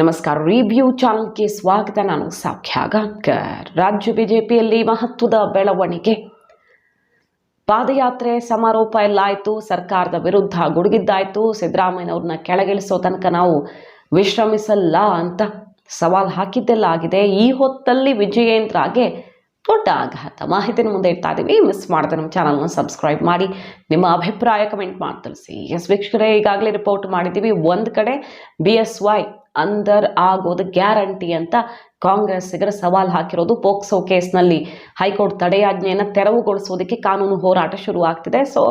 ನಮಸ್ಕಾರ. ರಿವ್ಯೂ ಚಾನಲ್ಗೆ ಸ್ವಾಗತ. ನಾನು ಸೌಖ್ಯ ಗಾಂವ್ಕರ್. ರಾಜ್ಯ ಬಿಜೆಪಿಯಲ್ಲಿ ಮಹತ್ವದ ಬೆಳವಣಿಗೆ. ಪಾದಯಾತ್ರೆ ಸಮಾರೋಪ ಎಲ್ಲ ಆಯಿತು. ಸರ್ಕಾರದ ವಿರುದ್ಧ ಗುಡುಗಿದ್ದಾಯಿತು. ಸಿದ್ದರಾಮಯ್ಯನವ್ರನ್ನ ಕೆಳಗಿಳಿಸೋ ತನಕ ನಾವು ವಿಶ್ರಮಿಸಲ್ಲ ಅಂತ ಸವಾಲು ಹಾಕಿದ್ದೆಲ್ಲ ಆಗಿದೆ. ಈ ಹೊತ್ತಲ್ಲಿ ವಿಜಯೇಂದ್ರಗೆ ದೊಡ್ಡ ಆಘಾತ. ಮಾಹಿತಿನ ಮುಂದೆ ಇಡ್ತಾ ಇದ್ದೀವಿ. ಮಿಸ್ ಮಾಡಿದ್ರೆ ನಮ್ಮ ಚಾನಲ್ನ ಸಬ್ಸ್ಕ್ರೈಬ್ ಮಾಡಿ, ನಿಮ್ಮ ಅಭಿಪ್ರಾಯ ಕಮೆಂಟ್ ಮಾಡಿ ತಿಳಿಸಿ. ವೀಕ್ಷಕರೇ, ಈಗಾಗಲೇ ರಿಪೋರ್ಟ್ ಮಾಡಿದ್ದೀವಿ. ಒಂದು ಕಡೆ BSY ಅಂದರ್ ಆಗೋದು ಗ್ಯಾರಂಟಿ ಅಂತ ಕಾಂಗ್ರೆಸ್ಸಿಗರ ಸವಾಲು ಹಾಕಿರೋದು. ಪೋಕ್ಸೋ ಕೇಸ್ನಲ್ಲಿ ಹೈಕೋರ್ಟ್ ತಡೆಯಾಜ್ಞೆಯನ್ನು ತೆರವುಗೊಳಿಸೋದಕ್ಕೆ ಕಾನೂನು ಹೋರಾಟ ಶುರುವಾಗ್ತಿದೆ. ಸೊ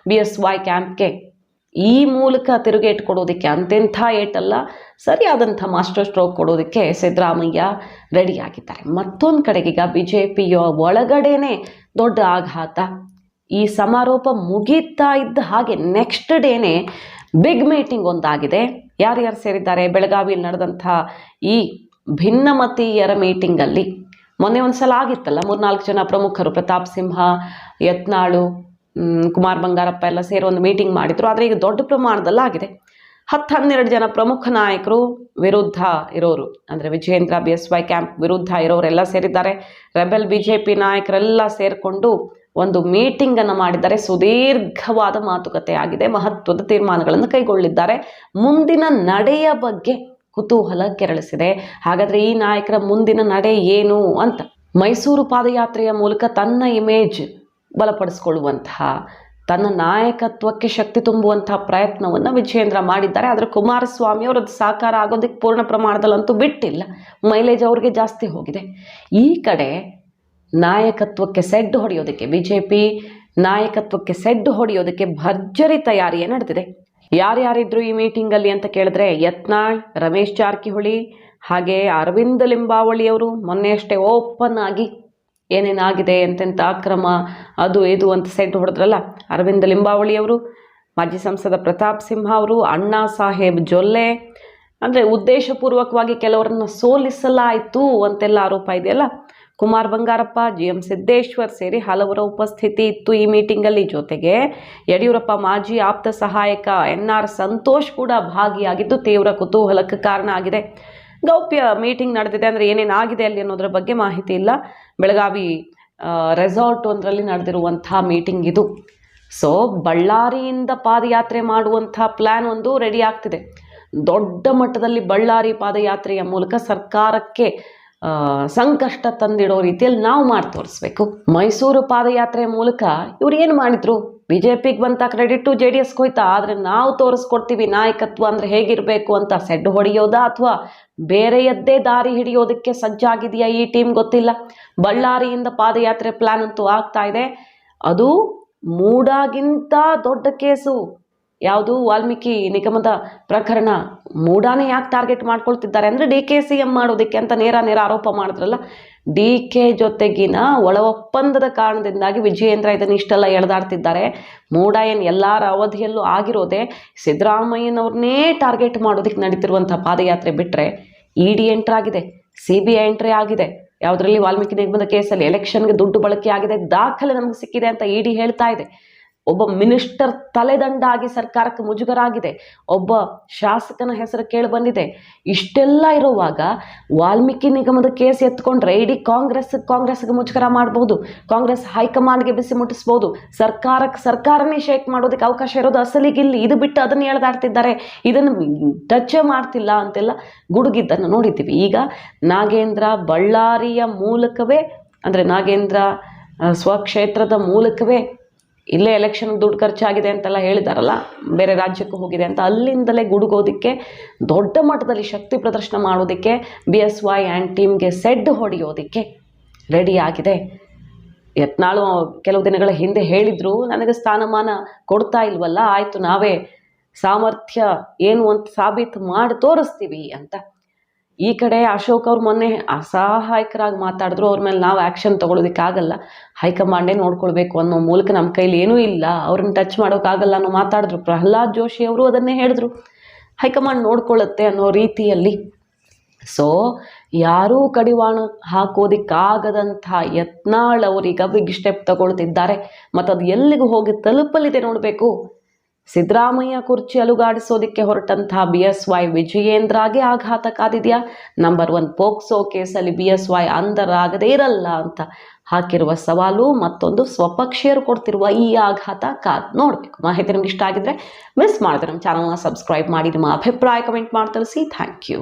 BSY ಕ್ಯಾಂಪ್ಗೆ ಈ ಮೂಲಕ ತಿರುಗೇಟು ಕೊಡೋದಕ್ಕೆ, ಅಂತೆಂಥ ಏಟಲ್ಲ, ಸರಿಯಾದಂಥ ಮಾಸ್ಟರ್ ಸ್ಟ್ರೋಕ್ ಕೊಡೋದಕ್ಕೆ ಸಿದ್ದರಾಮಯ್ಯ ರೆಡಿಯಾಗಿದ್ದಾರೆ. ಮತ್ತೊಂದು ಕಡೆಗೀಗ BJPಯ ಒಳಗಡೆನೆ ದೊಡ್ಡ ಆಘಾತ. ಈ ಸಮಾರೋಪ ಮುಗೀತಾ ಇದ್ದ ಹಾಗೆ ನೆಕ್ಸ್ಟ್ ಡೇನೆ ಬಿಗ್ ಮೀಟಿಂಗ್ ಒಂದಾಗಿದೆ. ಯಾರ್ಯಾರು ಸೇರಿದ್ದಾರೆ? ಬೆಳಗಾವಿಯಲ್ಲಿ ನಡೆದಂಥ ಈ ಭಿನ್ನಮತೀಯರ ಮೀಟಿಂಗಲ್ಲಿ ಮೊನ್ನೆ ಒಂದು ಸಲ ಆಗಿತ್ತಲ್ಲ, 3-4 ಜನ ಪ್ರಮುಖರು, ಪ್ರತಾಪ್ ಸಿಂಹ, ಯತ್ನಾಳು, ಕುಮಾರ್ ಬಂಗಾರಪ್ಪ ಎಲ್ಲ ಸೇರಿ ಒಂದು ಮೀಟಿಂಗ್ ಮಾಡಿದ್ರು. ಆದರೆ ಈಗ ದೊಡ್ಡ ಪ್ರಮಾಣದಲ್ಲಿ ಆಗಿದೆ. 10-12 ಜನ ಪ್ರಮುಖ ನಾಯಕರು ವಿರುದ್ಧ ಇರೋರು, ಅಂದರೆ ವಿಜಯೇಂದ್ರ BSY ಕ್ಯಾಂಪ್ ವಿರುದ್ಧ ಇರೋರೆಲ್ಲ ಸೇರಿದ್ದಾರೆ. ರೆಬೆಲ್ BJP ನಾಯಕರೆಲ್ಲ ಸೇರಿಕೊಂಡು ಒಂದು ಮೀಟಿಂಗನ್ನು ಮಾಡಿದ್ದಾರೆ. ಸುದೀರ್ಘವಾದ ಮಾತುಕತೆ ಆಗಿದೆ. ಮಹತ್ವದ ತೀರ್ಮಾನಗಳನ್ನು ಕೈಗೊಳ್ಳಿದ್ದಾರೆ. ಮುಂದಿನ ನಡೆಯ ಬಗ್ಗೆ ಕುತೂಹಲ ಕೆರಳಿಸಿದೆ. ಹಾಗಾದರೆ ಈ ನಾಯಕರ ಮುಂದಿನ ನಡೆ ಏನು ಅಂತ. ಮೈಸೂರು ಪಾದಯಾತ್ರೆಯ ಮೂಲಕ ತನ್ನ ಇಮೇಜ್ ಬಲಪಡಿಸಿಕೊಳ್ಳುವಂತಹ, ತನ್ನ ನಾಯಕತ್ವಕ್ಕೆ ಶಕ್ತಿ ತುಂಬುವಂತಹ ಪ್ರಯತ್ನವನ್ನು ವಿಜಯೇಂದ್ರ ಮಾಡಿದ್ದಾರೆ. ಆದರೆ ಕುಮಾರಸ್ವಾಮಿ ಅವರದ್ದು ಸಾಕಾರ ಆಗೋದಕ್ಕೆ ಪೂರ್ಣ ಪ್ರಮಾಣದಲ್ಲಂತೂ ಬಿಟ್ಟಿಲ್ಲ. ಮೈಲೇಜ್ ಅವ್ರಿಗೆ ಜಾಸ್ತಿ ಹೋಗಿದೆ. ಈ ಕಡೆ ನಾಯಕತ್ವಕ್ಕೆ ಸೆಡ್ಡು ಹೊಡೆಯೋದಕ್ಕೆ, BJP ನಾಯಕತ್ವಕ್ಕೆ ಸೆಡ್ಡು ಹೊಡೆಯೋದಕ್ಕೆ ಭರ್ಜರಿ ತಯಾರಿಯೇ ನಡೆದಿದೆ. ಯಾರ್ಯಾರಿದ್ರು ಈ ಮೀಟಿಂಗಲ್ಲಿ ಅಂತ ಕೇಳಿದ್ರೆ, ಯತ್ನಾಳ್, ರಮೇಶ್ ಜಾರಕಿಹೊಳಿ, ಹಾಗೆ ಅರವಿಂದ ಲಿಂಬಾವಳಿ ಅವರು ಮೊನ್ನೆ ಅಷ್ಟೇ ಓಪನ್ ಆಗಿ ಏನೇನಾಗಿದೆ, ಎಂತೆಂಥ ಅಕ್ರಮ, ಅದು ಇದು ಅಂತ ಸೆಡ್ಡು ಹೊಡೆದ್ರಲ್ಲ. ಅರವಿಂದ ಲಿಂಬಾವಳಿ ಅವರು, ಮಾಜಿ ಸಂಸದ ಪ್ರತಾಪ್ ಸಿಂಹ ಅವರು, ಅಣ್ಣಾ ಸಾಹೇಬ್ ಜೊಲ್ಲೆ, ಅಂದರೆ ಉದ್ದೇಶಪೂರ್ವಕವಾಗಿ ಕೆಲವರನ್ನು ಸೋಲಿಸಲಾಯಿತು ಅಂತೆಲ್ಲ ಆರೋಪ ಇದೆಯಲ್ಲ. ಕುಮಾರ್ ಬಂಗಾರಪ್ಪ, GM ಸಿದ್ದೇಶ್ವರ್ ಸೇರಿ ಹಲವರ ಉಪಸ್ಥಿತಿ ಇತ್ತು ಈ ಮೀಟಿಂಗಲ್ಲಿ. ಜೊತೆಗೆ ಯಡಿಯೂರಪ್ಪ ಮಾಜಿ ಆಪ್ತ ಸಹಾಯಕ NR ಸಂತೋಷ್ ಕೂಡ ಭಾಗಿಯಾಗಿದ್ದು ತೀವ್ರ ಕುತೂಹಲಕ್ಕೆ ಕಾರಣ ಆಗಿದೆ. ಗೌಪ್ಯ ಮೀಟಿಂಗ್ ನಡೆದಿದೆ. ಅಂದರೆ ಏನೇನಾಗಿದೆ ಅಲ್ಲಿ ಅನ್ನೋದ್ರ ಬಗ್ಗೆ ಮಾಹಿತಿ ಇಲ್ಲ. ಬೆಳಗಾವಿ ರೆಸಾರ್ಟ್ ಒಂದರಲ್ಲಿ ನಡೆದಿರುವಂಥ ಮೀಟಿಂಗ್ ಇದು. ಸೊ ಬಳ್ಳಾರಿಯಿಂದ ಪಾದಯಾತ್ರೆ ಮಾಡುವಂಥ ಪ್ಲ್ಯಾನ್ ಒಂದು ರೆಡಿ ಆಗ್ತಿದೆ. ದೊಡ್ಡ ಮಟ್ಟದಲ್ಲಿ ಬಳ್ಳಾರಿ ಪಾದಯಾತ್ರೆಯ ಮೂಲಕ ಸರ್ಕಾರಕ್ಕೆ ಸಂಕಷ್ಟ ತಂದಿಡೋ ರೀತಿಯಲ್ಲಿ ನಾವು ಮಾಡಿ ತೋರಿಸ್ಬೇಕು. ಮೈಸೂರು ಪಾದಯಾತ್ರೆ ಮೂಲಕ ಇವ್ರು ಏನು ಮಾಡಿದ್ರು? BJPಗೆ ಬಂತ ಕ್ರೆಡಿಟು JDSಗೆ ಹೋಯ್ತಾ? ಆದರೆ ನಾವು ತೋರಿಸ್ಕೊಡ್ತೀವಿ ನಾಯಕತ್ವ ಅಂದರೆ ಹೇಗಿರಬೇಕು ಅಂತ ಸೆಡ್ಡು ಹೊಡೆಯೋದಾ ಅಥವಾ ಬೇರೆಯದ್ದೇ ದಾರಿ ಹಿಡಿಯೋದಕ್ಕೆ ಸಜ್ಜಾಗಿದೆಯಾ ಈ ಟೀಮ್ ಗೊತ್ತಿಲ್ಲ. ಬಳ್ಳಾರಿಯಿಂದ ಪಾದಯಾತ್ರೆ ಪ್ಲಾನ್ ಅಂತೂ ಆಗ್ತಾ ಇದೆ. ಅದು ಮೂಡಾಗಿಂತ ದೊಡ್ಡ ಕೇಸು ಯಾವುದು? ವಾಲ್ಮೀಕಿ ನಿಗಮದ ಪ್ರಕರಣ. ಮೂಡಾನೇ ಯಾಕೆ ಟಾರ್ಗೆಟ್ ಮಾಡ್ಕೊಳ್ತಿದ್ದಾರೆ ಅಂದರೆ DK CM ಮಾಡೋದಕ್ಕೆ ಅಂತ ನೇರ ಆರೋಪ ಮಾಡಿದ್ರಲ್ಲ. DK ಜೊತೆಗಿನ ಒಳ ಒಪ್ಪಂದದ ಕಾರಣದಿಂದಾಗಿ ವಿಜಯೇಂದ್ರ ಇದನ್ನು ಇಷ್ಟೆಲ್ಲ ಎಳೆದಾಡ್ತಿದ್ದಾರೆ. ಮೂಡ ಏನು ಎಲ್ಲರ ಅವಧಿಯಲ್ಲೂ ಆಗಿರೋದೆ ಸಿದ್ದರಾಮಯ್ಯನವ್ರನ್ನೇ ಟಾರ್ಗೆಟ್ ಮಾಡೋದಕ್ಕೆ ನಡೀತಿರುವಂಥ ಪಾದಯಾತ್ರೆ ಬಿಟ್ಟರೆ ED ಎಂಟ್ರ್ ಆಗಿದೆ, CBI ಎಂಟ್ರಿ ಆಗಿದೆ. ಯಾವುದರಲ್ಲಿ? ವಾಲ್ಮೀಕಿ ನಿಗಮದ ಕೇಸಲ್ಲಿ ಎಲೆಕ್ಷನ್ಗೆ ದುಡ್ಡು ಬಳಕೆ ಆಗಿದೆ, ದಾಖಲೆ ನಮಗೆ ಸಿಕ್ಕಿದೆ ಅಂತ ED ಹೇಳ್ತಾ ಇದೆ. ಒಬ್ಬ ಮಿನಿಸ್ಟರ್ ತಲೆದಂಡಾಗಿ ಸರ್ಕಾರಕ್ಕೆ ಮುಜುಗರ ಆಗಿದೆ. ಒಬ್ಬ ಶಾಸಕನ ಹೆಸರು ಕೇಳಿ ಬಂದಿದೆ. ಇಷ್ಟೆಲ್ಲ ಇರುವಾಗ ವಾಲ್ಮೀಕಿ ನಿಗಮದ ಕೇಸ್ ಎತ್ಕೊಂಡ್ರೆ ಇಡೀ ಕಾಂಗ್ರೆಸ್ಗೆ ಮುಜುಗರ ಮಾಡಬಹುದು. ಕಾಂಗ್ರೆಸ್ ಹೈಕಮಾಂಡ್ಗೆ ಬಿಸಿ ಮುಟ್ಟಿಸ್ಬೋದು. ಸರ್ಕಾರನೇ ಶೇಕ್ ಮಾಡೋದಕ್ಕೆ ಅವಕಾಶ ಇರೋದು ಅಸಲಿಗಿಲ್ಲಿ. ಇದು ಬಿಟ್ಟು ಅದನ್ನು ಎಳೆದಾಡ್ತಿದ್ದಾರೆ. ಇದನ್ನು ಟಚ್ ಮಾಡ್ತಿಲ್ಲ ಅಂತೆಲ್ಲ ಗುಡುಗಿದ್ದನ್ನು ನೋಡಿದ್ದೀವಿ. ಈಗ ನಾಗೇಂದ್ರ ಬಳ್ಳಾರಿಯ ಮೂಲಕವೇ, ಅಂದರೆ ನಾಗೇಂದ್ರ ಸ್ವಕ್ಷೇತ್ರದ ಮೂಲಕವೇ ಇಲ್ಲೇ ಎಲೆಕ್ಷನ್ಗೆ ದುಡ್ಡು ಖರ್ಚಾಗಿದೆ ಅಂತೆಲ್ಲ ಹೇಳಿದಾರಲ್ಲ, ಬೇರೆ ರಾಜ್ಯಕ್ಕೂ ಹೋಗಿದೆ ಅಂತ, ಅಲ್ಲಿಂದಲೇ ಗುಡುಗೋದಕ್ಕೆ, ದೊಡ್ಡ ಮಟ್ಟದಲ್ಲಿ ಶಕ್ತಿ ಪ್ರದರ್ಶನ ಮಾಡೋದಕ್ಕೆ BSY ಆ್ಯಂಡ್ ಟೀಮ್ಗೆ ಸೆಡ್ ಹೊಡೆಯೋದಕ್ಕೆ ರೆಡಿಯಾಗಿದೆ. ಯತ್ನಾಳು ಕೆಲವು ದಿನಗಳ ಹಿಂದೆ ಹೇಳಿದರು, ನನಗೆ ಸ್ಥಾನಮಾನ ಕೊಡ್ತಾ ಇಲ್ವಲ್ಲ, ಆಯಿತು ನಾವೇ ಸಾಮರ್ಥ್ಯ ಏನು ಅಂತ ಸಾಬೀತು ಮಾಡಿ ತೋರಿಸ್ತೀವಿ ಅಂತ. ಈ ಕಡೆ ಅಶೋಕ್ ಅವ್ರು ಮೊನ್ನೆ ಅಸಹಾಯಕರಾಗಿ ಮಾತಾಡಿದ್ರು. ಅವ್ರ ಮೇಲೆ ನಾವು ಆ್ಯಕ್ಷನ್ ತೊಗೊಳೋದಕ್ಕಾಗಲ್ಲ, ಹೈಕಮಾಂಡೇ ನೋಡ್ಕೊಳ್ಬೇಕು ಅನ್ನೋ ಮೂಲಕ ನಮ್ಮ ಕೈಲಿ ಏನೂ ಇಲ್ಲ, ಅವ್ರನ್ನ ಟಚ್ ಮಾಡೋಕ್ಕಾಗಲ್ಲ ಅನ್ನೋ ಮಾತಾಡಿದ್ರು. ಪ್ರಹ್ಲಾದ್ ಜೋಶಿ ಅವರು ಅದನ್ನೇ ಹೇಳಿದ್ರು, ಹೈಕಮಾಂಡ್ ನೋಡ್ಕೊಳ್ಳುತ್ತೆ ಅನ್ನೋ ರೀತಿಯಲ್ಲಿ. ಸೊ ಯಾರೂ ಕಡಿವಾಣ ಹಾಕೋದಿಕ್ಕಾಗದಂಥ ಯತ್ನಾಳ್ ಅವರೀಗ ಬಿಗ್ ಸ್ಟೆಪ್ ತಗೊಳ್ತಿದ್ದಾರೆ. ಮತ್ತು ಅದು ಎಲ್ಲಿಗೂ ಹೋಗಿ ತಲುಪಲಿದೆ ನೋಡಬೇಕು. ಸಿದ್ದರಾಮಯ್ಯ ಕುರ್ಚಿ ಅಲುಗಾಡಿಸೋದಕ್ಕೆ ಹೊರಟಂತಹ BSY ವಿಜಯೇಂದ್ರಗೆ ಆಘಾತ ಕಾದಿದೆಯಾ? ನಂಬರ್ 1 ಪೋಕ್ಸೋ ಕೇಸಲ್ಲಿ BSY ಅಂಧರಾಗದೇ ಇರಲ್ಲ ಅಂತ ಹಾಕಿರುವ ಸವಾಲು, ಮತ್ತೊಂದು ಸ್ವಪಕ್ಷೀಯರು ಕೊಡ್ತಿರುವ ಈ ಆಘಾತ ಕಾದ್ ನೋಡಬೇಕು. ಮಾಹಿತಿ ನಿಮ್ಗೆ ಇಷ್ಟ ಆಗಿದ್ರೆ ಮಿಸ್ ಮಾಡಿದ್ರೆ ನಮ್ಮ ಚಾನಲ್ನ ಸಬ್ಸ್ಕ್ರೈಬ್ ಮಾಡಿ, ನಿಮ್ಮ ಅಭಿಪ್ರಾಯ ಕಮೆಂಟ್ ಮಾಡಿ ತಿಳಿಸಿ. Thank you.